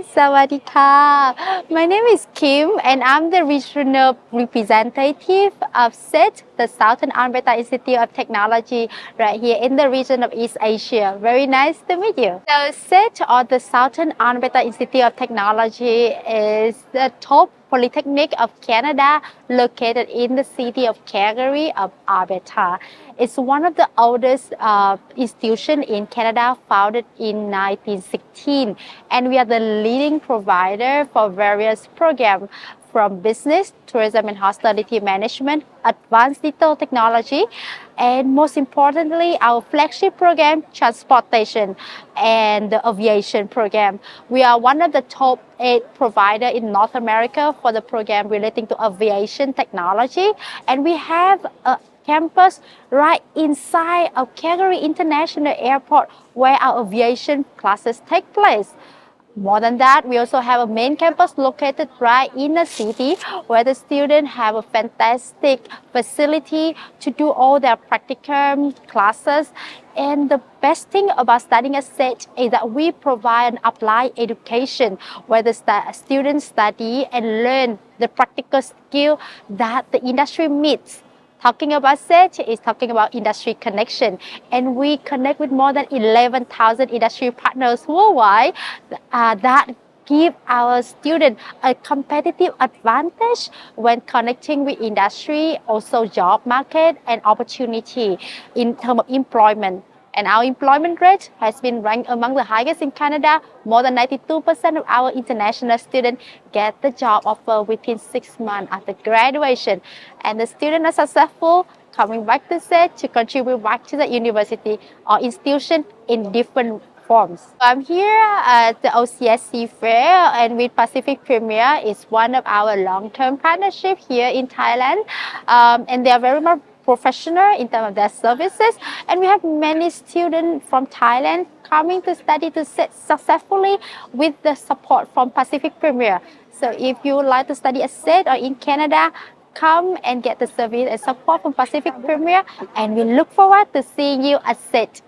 Sawadika. My name is Kim and I'm the regional representative of SAIT, the Southern Alberta Institute of Technology right here in the region of East Asia. Very nice to meet you. So SAIT, or the Southern Alberta Institute of Technology, is the top polytechnic of Canada located in the city of Calgary of Alberta. It's one of the oldest institutions in Canada, founded in 1916, and we are the leading provider for various programs from business, tourism and hospitality management, advanced digital technology, and most importantly, our flagship program, transportation and the aviation program. We are one of the top 8 providers in North America for the program relating to aviation technology, and we have a campus right inside of Calgary International Airport where our aviation classes take place. More than that, we also have a main campus located right in the city where the students have a fantastic facility to do all their practicum classes. And the best thing about studying at SAIT is that we provide an applied education where the students study and learn the practical skill that the industry needs. Talking about SAIT is talking about industry connection, and we connect with more than 11,000 industry partners worldwide that give our students a competitive advantage when connecting with industry, also job market and opportunity in terms of employment. And our employment rate has been ranked among the highest in Canada. More than 92% of our international students get the job offer within 6 months after graduation. And the students are successful coming back to SAIT to contribute back to the university or institution in different forms. I'm here at the OCSC Fair, and with Pacific Premier is one of our long-term partnership here in Thailand. And they are very much professional in terms of their services, and we have many students from Thailand coming to study to SAIT successfully with the support from Pacific Premier. So if you would like to study at SAIT or in Canada, come and get the service and support from Pacific Premier, and we look forward to seeing you at SAIT.